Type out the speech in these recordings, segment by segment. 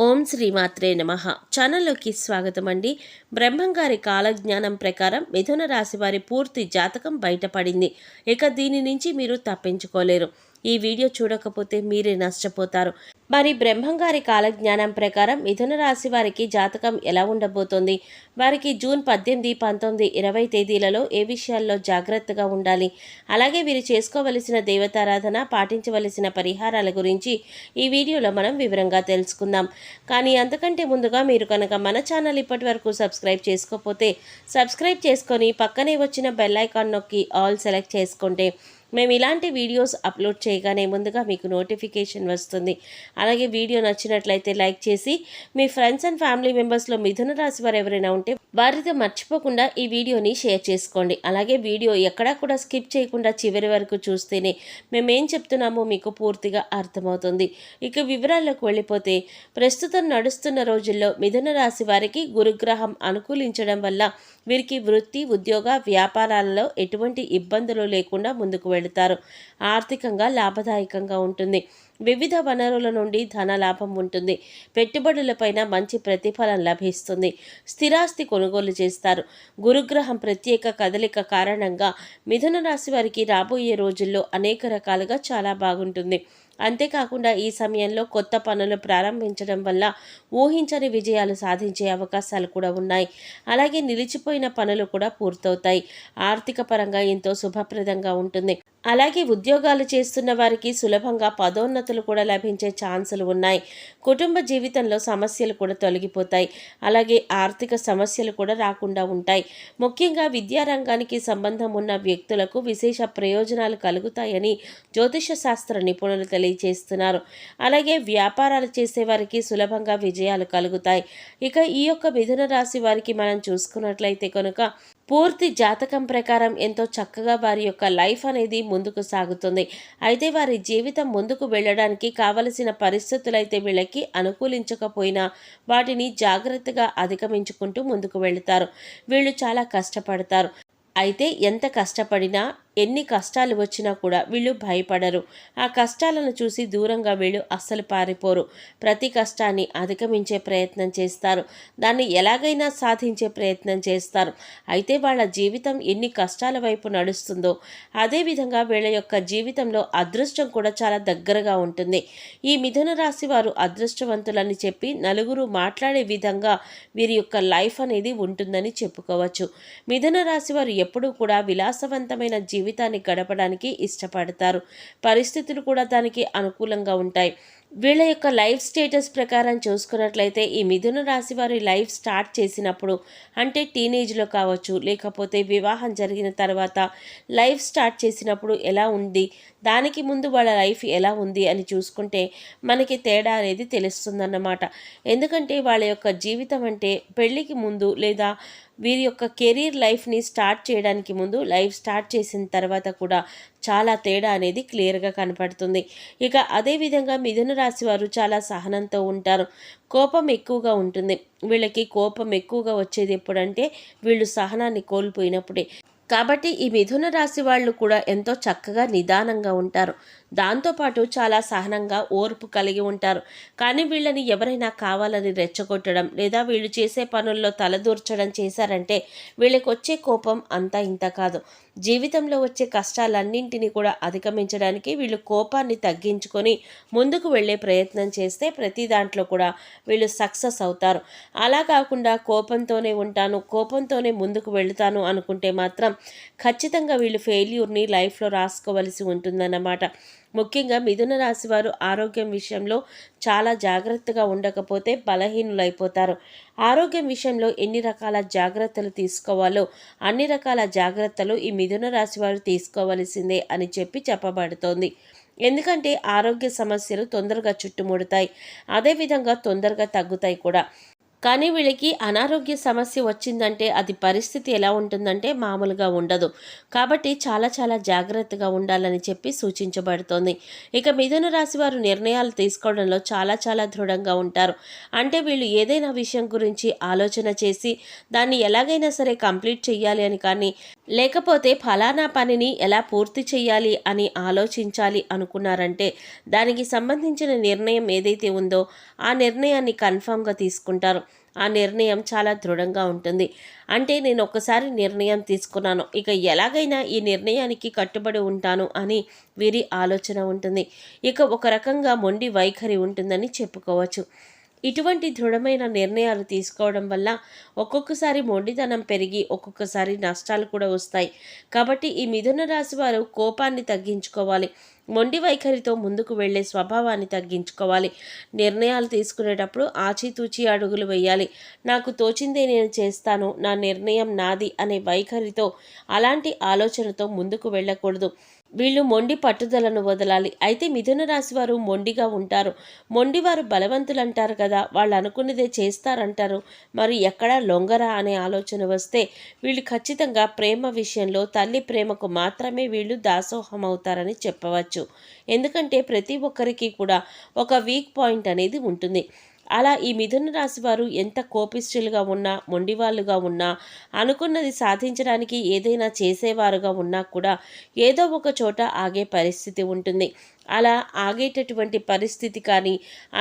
ఓం శ్రీమాత్రే నమః. ఛానల్లోకి స్వాగతం అండి. బ్రహ్మంగారి కాలజ్ఞానం ప్రకారం మిథున రాశి వారి పూర్తి జాతకం బయటపడింది. ఇక దీని నుంచి మీరు తప్పించుకోలేరు. ఈ వీడియో చూడకపోతే మీరే నష్టపోతారు. మరి బ్రహ్మంగారి కాలజ్ఞానం ప్రకారం మిథున రాశి వారికి జాతకం ఎలా ఉండబోతోంది, వారికి జూన్ 18, 19, 20 తేదీలలో ఏ విషయాల్లో జాగ్రత్తగా ఉండాలి, అలాగే వీరు చేసుకోవలసిన దేవతారాధన, పాటించవలసిన పరిహారాల గురించి ఈ వీడియోలో మనం వివరంగా తెలుసుకుందాం. కానీ అంతకంటే ముందుగా మీరు కనుక మన ఛానల్ ఇప్పటి వరకు సబ్స్క్రైబ్ చేసుకోకపోతే సబ్స్క్రైబ్ చేసుకొని పక్కనే వచ్చిన బెల్ ఐకాన్ నొక్కి ఆల్ సెలెక్ట్ చేసుకుంటే మేము ఇలాంటి వీడియోస్ అప్లోడ్ చేయగానే ముందుగా మీకు నోటిఫికేషన్ వస్తుంది. అలాగే వీడియో నచ్చినట్లయితే లైక్ చేసి మీ ఫ్రెండ్స్ అండ్ ఫ్యామిలీ మెంబర్స్లో మిథున రాశి వారు ఎవరైనా ఉంటే వారితో మర్చిపోకుండా ఈ వీడియోని షేర్ చేసుకోండి. అలాగే వీడియో ఎక్కడా కూడా స్కిప్ చేయకుండా చివరి వరకు చూస్తేనే మేమేం చెప్తున్నామో మీకు పూర్తిగా అర్థమవుతుంది. ఇక వివరాల్లోకి వెళ్ళిపోతే, ప్రస్తుతం నడుస్తున్న రోజుల్లో మిథున రాశి వారికి గురుగ్రహం అనుకూలించడం వల్ల వీరికి వృత్తి, ఉద్యోగ, వ్యాపారాలలో ఎటువంటి ఇబ్బందులు లేకుండా ముందుకు వెళతారు. ఆర్థికంగా లాభదాయకంగా ఉంటుంది. వివిధ వనరుల నుండి ధన లాభం ఉంటుంది. పెట్టుబడులపైన మంచి ప్రతిఫలం లభిస్తుంది. స్థిరాస్తి కొనుగోలు చేస్తారు. గురుగ్రహం ప్రత్యేక కదలిక కారణంగా మిథున రాశి వారికి రాబోయే రోజుల్లో అనేక రకాలుగా చాలా బాగుంటుంది. అంతేకాకుండా ఈ సమయంలో కొత్త పనులు ప్రారంభించడం వల్ల ఊహించని విజయాలు సాధించే అవకాశాలు కూడా ఉన్నాయి. అలాగే నిలిచిపోయిన పనులు కూడా పూర్తవుతాయి. ఆర్థిక పరంగా ఎంతో శుభప్రదంగా ఉంటుంది. అలాగే ఉద్యోగాలు చేస్తున్న వారికి సులభంగా పదోన్నతులు కూడా లభించే ఛాన్సులు ఉన్నాయి. కుటుంబ జీవితంలో సమస్యలు కూడా తొలగిపోతాయి. అలాగే ఆర్థిక సమస్యలు కూడా రాకుండా ఉంటాయి. ముఖ్యంగా విద్యారంగానికి సంబంధం ఉన్న వ్యక్తులకు విశేష ప్రయోజనాలు కలుగుతాయని జ్యోతిష శాస్త్ర నిపుణులు తెలియజేస్తున్నారు. అలాగే వ్యాపారాలు చేసేవారికి సులభంగా విజయాలు కలుగుతాయి. ఇక ఈ యొక్క మిథున రాశి వారికి మనం చూసుకున్నట్లయితే కనుక పూర్తి జాతకం ప్రకారం ఎంతో చక్కగా వారి యొక్క లైఫ్ అనేది ముందుకు సాగుతుంది. అయితే వారి జీవితం ముందుకు వెళ్ళడానికి కావలసిన పరిస్థితులైతే వీళ్ళకి అనుకూలించకపోయినా వాటిని జాగ్రత్తగా అధిగమించుకుంటూ ముందుకు వెళతారు. వీళ్ళు చాలా కష్టపడతారు. అయితే ఎంత కష్టపడినా, ఎన్ని కష్టాలు వచ్చినా కూడా వీళ్ళు భయపడరు. ఆ కష్టాలను చూసి దూరంగా వీళ్ళు అస్సలు పారిపోరు. ప్రతి కష్టాన్ని అధిగమించే ప్రయత్నం చేస్తారు. దాన్ని ఎలాగైనా సాధించే ప్రయత్నం చేస్తారు. అయితే వాళ్ళ జీవితం ఎన్ని కష్టాల వైపు నడుస్తుందో అదేవిధంగా వీళ్ళ యొక్క జీవితంలో అదృష్టం కూడా చాలా దగ్గరగా ఉంటుంది. ఈ మిథున రాశి వారు అదృష్టవంతులని చెప్పి నలుగురు మాట్లాడే విధంగా వీరి యొక్క లైఫ్ అనేది ఉంటుందని చెప్పుకోవచ్చు. మిథున రాశి వారు ఎప్పుడూ కూడా విలాసవంతమైన జీవితాన్ని గడపడానికి ఇష్టపడతారు. పరిస్థితులు కూడా దానికి అనుకూలంగా ఉంటాయి. వీళ్ళ యొక్క లైఫ్ స్టేటస్ ప్రకారం చూసుకున్నట్లయితే ఈ మిథున రాశి వారి లైఫ్ స్టార్ట్ చేసినప్పుడు, అంటే టీనేజ్లో కావచ్చు, లేకపోతే వివాహం జరిగిన తర్వాత లైఫ్ స్టార్ట్ చేసినప్పుడు ఎలా ఉంది, దానికి ముందు వాళ్ళ లైఫ్ ఎలా ఉంది అని చూసుకుంటే మనకి తేడా అనేది తెలుస్తుందన్నమాట. ఎందుకంటే వాళ్ళ యొక్క జీవితం అంటే పెళ్ళికి ముందు లేదా వీరి యొక్క కెరీర్ లైఫ్ని స్టార్ట్ చేయడానికి ముందు, లైఫ్ స్టార్ట్ చేసిన తర్వాత కూడా చాలా తేడా అనేది క్లియర్గా కనపడుతుంది. ఇక అదేవిధంగా మిథున రాశి వారు చాలా సహనంతో ఉంటారు. కోపం ఎక్కువగా ఉంటుంది. వీళ్ళకి కోపం ఎక్కువగా వచ్చేది ఎప్పుడంటే వీళ్ళు సహనాన్ని కోల్పోయినప్పుడే. కాబట్టి ఈ మిథున రాశి వాళ్ళు కూడా ఎంతో చక్కగా నిదానంగా ఉంటారు. దాంతోపాటు చాలా సహనంగా ఓర్పు కలిగి ఉంటారు. కానీ వీళ్ళని ఎవరైనా కావాలని రెచ్చగొట్టడం లేదా వీళ్ళు చేసే పనుల్లో తలదూర్చడం చేశారంటే వీళ్ళకి వచ్చే కోపం అంతా ఇంత కాదు. జీవితంలో వచ్చే కష్టాలన్నింటినీ కూడా అధిగమించడానికి వీళ్ళు కోపాన్ని తగ్గించుకొని ముందుకు వెళ్ళే ప్రయత్నం చేస్తే ప్రతి దాంట్లో కూడా వీళ్ళు సక్సెస్ అవుతారు. అలా కాకుండా కోపంతోనే ఉంటాను, కోపంతోనే ముందుకు వెళుతాను అనుకుంటే మాత్రం ఖచ్చితంగా వీళ్ళు ఫెయిల్యూర్ని లైఫ్లో రాసుకోవలసి ఉంటుందన్నమాట. ముఖ్యంగా మిథున రాశి వారు ఆరోగ్యం విషయంలో చాలా జాగ్రత్తగా ఉండకపోతే బలహీనులైపోతారు. ఆరోగ్యం విషయంలో ఎన్ని రకాల జాగ్రత్తలు తీసుకోవాలో అన్ని రకాల జాగ్రత్తలు ఈ మిథున రాశి వారు తీసుకోవలసిందే అని చెప్పబడుతోంది. ఎందుకంటే ఆరోగ్య సమస్యలు తొందరగా చుట్టుముడతాయి, అదేవిధంగా తొందరగా తగ్గుతాయి కూడా. కానీ వీళ్ళకి అనారోగ్య సమస్య వచ్చిందంటే అది పరిస్థితి ఎలా ఉంటుందంటే మామూలుగా ఉండదు. కాబట్టి చాలా చాలా జాగ్రత్తగా ఉండాలని చెప్పి సూచించబడుతోంది. ఇక మిథున రాశి వారు నిర్ణయాలు తీసుకోవడంలో చాలా చాలా దృఢంగా ఉంటారు. అంటే వీళ్ళు ఏదైనా విషయం గురించి ఆలోచన చేసి దాన్ని ఎలాగైనా సరే కంప్లీట్ చేయాలి అని కానీ, లేకపోతే ఫలానా పనిని ఎలా పూర్తి చేయాలి అని ఆలోచించాలి అనుకున్నారంటే దానికి సంబంధించిన నిర్ణయం ఏదైతే ఉందో ఆ నిర్ణయాన్ని కన్ఫామ్గా తీసుకుంటారు. ఆ నిర్ణయం చాలా దృఢంగా ఉంటుంది. అంటే నేను ఒక్కసారి నిర్ణయం తీసుకున్నాను, ఇక ఎలాగైనా ఈ నిర్ణయానికి కట్టుబడి ఉంటాను అని వీరి ఆలోచన ఉంటుంది. ఇక ఒక రకంగా మొండి వైఖరి ఉంటుందని చెప్పుకోవచ్చు. ఇటువంటి దృఢమైన నిర్ణయాలు తీసుకోవడం వల్ల ఒక్కొక్కసారి మొండితనం పెరిగి ఒక్కొక్కసారి నష్టాలు కూడా వస్తాయి. కాబట్టి ఈ మిథున రాశి వారు కోపాన్ని తగ్గించుకోవాలి. మొండి వైఖరితో ముందుకు వెళ్ళే స్వభావాన్ని తగ్గించుకోవాలి. నిర్ణయాలు తీసుకునేటప్పుడు ఆచితూచి అడుగులు వేయాలి. నాకు తోచిందే నేను చేస్తాను, నా నిర్ణయం నాది అనే వైఖరితో, అలాంటి ఆలోచనతో ముందుకు వెళ్ళకూడదు. వీళ్ళు మొండి పట్టుదలను వదలాలి. అయితే మిథున రాశి వారు మొండిగా ఉంటారు. మొండివారు బలవంతులు అంటారు కదా, వాళ్ళు అనుకున్నదే చేస్తారంటారు. మరి ఎక్కడా లొంగరా అనే ఆలోచన వస్తే వీళ్ళు ఖచ్చితంగా ప్రేమ విషయంలో తల్లి ప్రేమకు మాత్రమే వీళ్ళు దాసోహం అవుతారని చెప్పవచ్చు. ఎందుకంటే ప్రతి ఒక్కరికి కూడా ఒక వీక్ పాయింట్ అనేది ఉంటుంది. అలా ఈ మిథున రాశి వారు ఎంత కోపిష్ఠులుగా ఉన్నా, మొండివాళ్ళుగా ఉన్నా, అనుకున్నది సాధించడానికి ఏదైనా చేసేవారుగా ఉన్నా కూడా ఏదో ఒక చోట ఆగే పరిస్థితి ఉంటుంది. అలా ఆగేటటువంటి పరిస్థితి కానీ,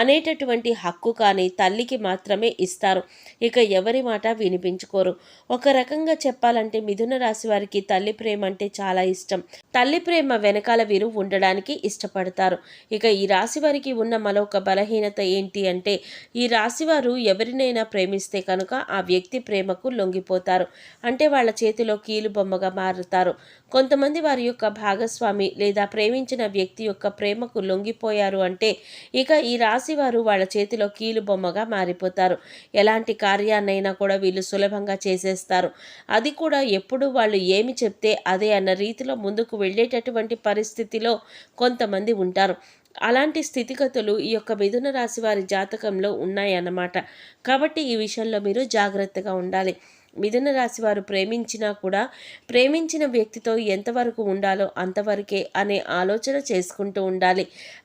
అనేటటువంటి హక్కు కానీ తల్లికి మాత్రమే ఇస్తారు. ఇక ఎవరి మాట వినిపించుకోరు. ఒక రకంగా చెప్పాలంటే మిథున రాశి వారికి తల్లి ప్రేమ అంటే చాలా ఇష్టం. తల్లి ప్రేమ వెనకాల వీరు ఉండడానికి ఇష్టపడతారు. ఇక ఈ రాశి వారికి ఉన్న మరొక బలహీనత ఏంటి అంటే, ఈ రాశివారు ఎవరినైనా ప్రేమిస్తే కనుక ఆ వ్యక్తి ప్రేమకు లొంగిపోతారు. అంటే వాళ్ళ చేతిలో కీలుబొమ్మగా మారుతారు. కొంతమంది వారి యొక్క భాగస్వామి లేదా ప్రేమించిన వ్యక్తి యొక్క ప్రేమకు లొంగిపోయారు అంటే ఇక ఈ రాశివారు వాళ్ళ చేతిలో కీలుబొమ్మగా మారిపోతారు. ఎలాంటి కార్యాన్నైనా కూడా వీళ్ళు సులభంగా చేసేస్తారు. అది కూడా ఎప్పుడు వాళ్ళు ఏమి చెప్తే అదే అన్న రీతిలో ముందుకు వెళ్ళేటటువంటి పరిస్థితిలో కొంతమంది ఉంటారు. అలాంటి స్థితిగతులు ఈ యొక్క మిథున రాశి వారి జాతకంలో ఉన్నాయన్నమాట. కాబట్టి ఈ విషయంలో మీరు జాగ్రత్తగా ఉండాలి. మిథున రాశి వారు ప్రేమించినా కూడా ప్రేమించిన వ్యక్తితో ఎంతవరకు ఉండాలో అంతవరకే అనే ఆలోచన చేసుకుంటూ ఉండాలి.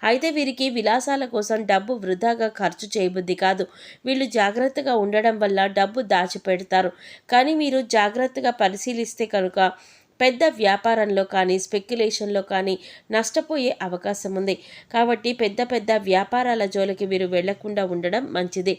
అయితే వీరికి విలాసాల కోసం డబ్బు వృధాగా ఖర్చు చేయబుద్ధి కాదు. వీళ్ళు జాగ్రత్తగా ఉండడం వల్ల డబ్బు దాచిపెడతారు. కానీ మీరు జాగ్రత్తగా పరిశీలిస్తే కనుక పెద్ద వ్యాపారంలో కానీ స్పెక్యులేషన్లో కానీ నష్టపోయే అవకాశం ఉంది. కాబట్టి పెద్ద పెద్ద వ్యాపారాల జోలికి వీరు వెళ్లకుండా ఉండడం మంచిది.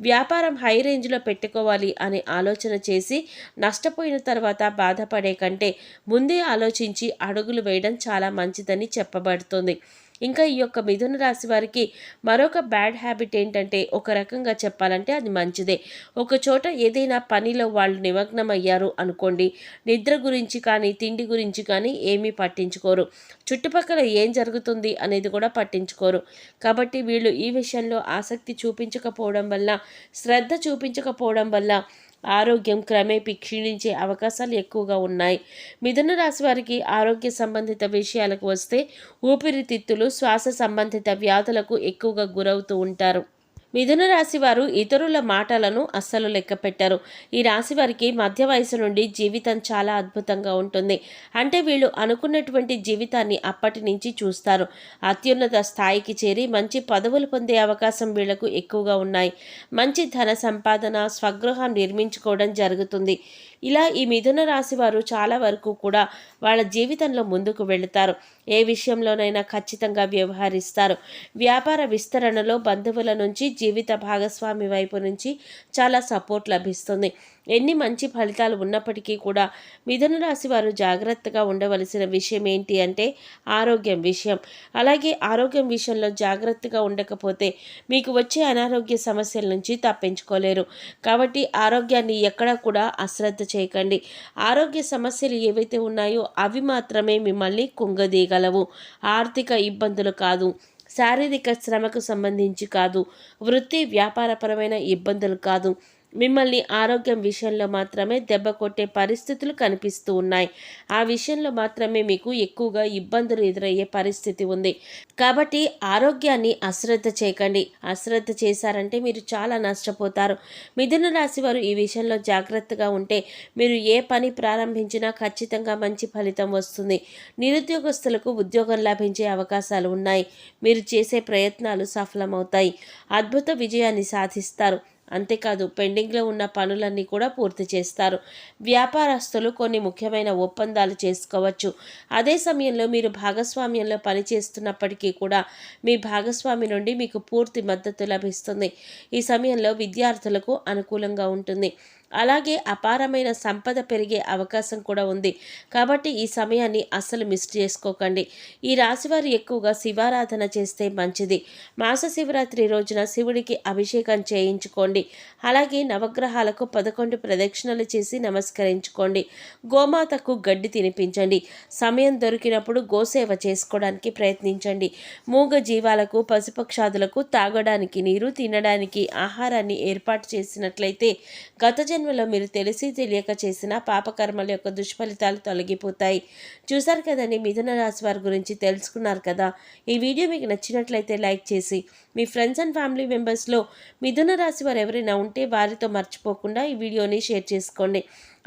వ్యాపారం హై రేంజ్లో పెట్టుకోవాలి అనే ఆలోచన చేసి నష్టపోయిన తర్వాత బాధపడే కంటే ముందే ఆలోచించి అడుగులు వేయడం చాలా మంచిదని చెప్పబడుతుంది. ఇంకా ఈ యొక్క మిథున రాశి వారికి మరొక బ్యాడ్ హ్యాబిట్ ఏంటంటే, ఒక రకంగా చెప్పాలంటే అది మంచిదే. ఒక చోట ఏదైనా పనిలో వాళ్ళు నిమగ్నం అయ్యారు అనుకోండి, నిద్ర గురించి కానీ తిండి గురించి కానీ ఏమీ పట్టించుకోరు. చుట్టుపక్కల ఏం జరుగుతుంది అనేది కూడా పట్టించుకోరు. కాబట్టి వీళ్ళు ఈ విషయంలో ఆసక్తి చూపించకపోవడం వల్ల, శ్రద్ధ చూపించకపోవడం వల్ల ఆరోగ్యం క్రమేపీ క్షీణించే అవకాశాలు ఎక్కువగా ఉన్నాయి. మిథున రాశి వారికి ఆరోగ్య సంబంధిత విషయాలకు వస్తే ఊపిరితిత్తులు, శ్వాస సంబంధిత వ్యాధులకు ఎక్కువగా గురవుతూ ఉంటారు. మిథున రాశి వారు ఇతరుల మాటలను అస్సలు లెక్క పెట్టరు. ఈ రాశి వారికి మధ్య వయసు నుండి జీవితం చాలా అద్భుతంగా ఉంటుంది. అంటే వీళ్ళు అనుకున్నటువంటి జీవితాన్ని అప్పటి నుంచి చూస్తారు. అత్యున్నత స్థాయికి చేరి మంచి పదవులు పొందే అవకాశం వీళ్లకు ఎక్కువగా ఉన్నాయి. మంచి ధన సంపాదన, స్వగృహం నిర్మించుకోవడం జరుగుతుంది. ఇలా ఈ మిథున రాశి వారు చాలా వరకు కూడా వాళ్ళ జీవితంలో ముందుకు వెళుతారు. ఏ విషయంలోనైనా ఖచ్చితంగా వ్యవహరిస్తారు. వ్యాపార విస్తరణలో బంధువుల నుంచి, జీవిత భాగస్వామి వైపు నుంచి చాలా సపోర్ట్ లభిస్తుంది. ఎన్ని మంచి ఫలితాలు ఉన్నప్పటికీ కూడా మిథున రాశి వారు జాగ్రత్తగా ఉండవలసిన విషయం ఏంటి అంటే ఆరోగ్యం విషయం. అలాగే ఆరోగ్యం విషయంలో జాగ్రత్తగా ఉండకపోతే మీకు వచ్చే అనారోగ్య సమస్యల నుంచి తప్పించుకోలేరు. కాబట్టి ఆరోగ్యాన్ని ఎక్కడా కూడా అశ్రద్ధ చేయకండి. ఆరోగ్య సమస్యలు ఏవైతే ఉన్నాయో అవి మాత్రమే మిమ్మల్ని కుంగదీయగలవు. ఆర్థిక ఇబ్బందులు కాదు, శారీరక శ్రమకు సంబంధించి కాదు, వృత్తి వ్యాపారపరమైన ఇబ్బందులు కాదు, మిమ్మల్ని ఆరోగ్యం విషయంలో మాత్రమే దెబ్బ కొట్టే పరిస్థితులు కనిపిస్తూ ఉన్నాయి. ఆ విషయంలో మాత్రమే మీకు ఎక్కువగా ఇబ్బందులు ఎదురయ్యే పరిస్థితి ఉంది. కాబట్టి ఆరోగ్యాన్ని అశ్రద్ధ చేయకండి. అశ్రద్ధ చేశారంటే మీరు చాలా నష్టపోతారు. మిథున రాశి వారు ఈ విషయంలో జాగ్రత్తగా ఉంటే మీరు ఏ పని ప్రారంభించినా ఖచ్చితంగా మంచి ఫలితం వస్తుంది. నిరుద్యోగస్తులకు ఉద్యోగం లభించే అవకాశాలు ఉన్నాయి. మీరు చేసే ప్రయత్నాలు సఫలమవుతాయి. అద్భుత విజయాన్ని సాధిస్తారు. అంతేకాదు పెండింగ్లో ఉన్న పనులన్నీ కూడా పూర్తి చేస్తారు. వ్యాపారస్తులు కొన్ని ముఖ్యమైన ఒప్పందాలు చేసుకోవచ్చు. అదే సమయంలో మీరు భాగస్వామ్యంలో పనిచేస్తున్నప్పటికీ కూడా మీ భాగస్వామి నుండి మీకు పూర్తి మద్దతు లభిస్తుంది. ఈ సమయంలో విద్యార్థులకు అనుకూలంగా ఉంటుంది. అలాగే అపారమైన సంపద పెరిగే అవకాశం కూడా ఉంది. కాబట్టి ఈ సమయాన్ని అస్సలు మిస్ చేసుకోకండి. ఈ రాశివారు ఎక్కువగా శివారాధన చేస్తే మంచిది. మాస శివరాత్రి రోజున శివుడికి అభిషేకం చేయించుకోండి. అలాగే నవగ్రహాలకు 11 ప్రదక్షిణలు చేసి నమస్కరించుకోండి. గోమాతకు గడ్డి తినిపించండి. సమయం దొరికినప్పుడు గోసేవ చేసుకోవడానికి ప్రయత్నించండి. మూగ జీవాలకు పశుపక్షాదులకు తాగడానికి నీరు, తినడానికి ఆహారాన్ని ఏర్పాటు చేసినట్లయితే గత జన్మలో మీరు తెలిసి తెలియక చేసిన పాపకర్మల యొక్క దుష్ఫలితాలు తొలగిపోతాయి. చూసారు కదండి, మిథున రాశి వారి గురించి తెలుసుకున్నారు కదా. ఈ వీడియో మీకు నచ్చినట్లయితే లైక్ చేసి మీ ఫ్రెండ్స్ అండ్ ఫ్యామిలీ మెంబర్స్లో మిథున రాశి వారు ఎవరైనా ఉంటే వారితో మర్చిపోకుండా ఈ వీడియోని షేర్ చేసుకోండి.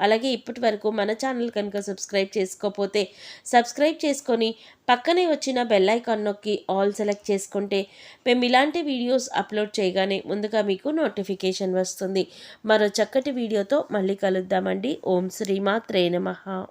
అలాగే ఇప్పటి వరకు మన ఛానల్ కనుక సబ్స్క్రైబ్ చేసుకోకపోతే సబ్స్క్రైబ్ చేసుకొని పక్కనే వచ్చిన బెల్ ఐకాన్ నొక్కి ఆల్ సెలెక్ట్ చేసుకుంటే మేము ఇలాంటి వీడియోస్ అప్లోడ్ చేయగానే ముందుగా మీకు నోటిఫికేషన్ వస్తుంది. మరో చక్కటి వీడియోతో మళ్ళీ కలుద్దామండి. ఓం శ్రీమాత్రే నమః.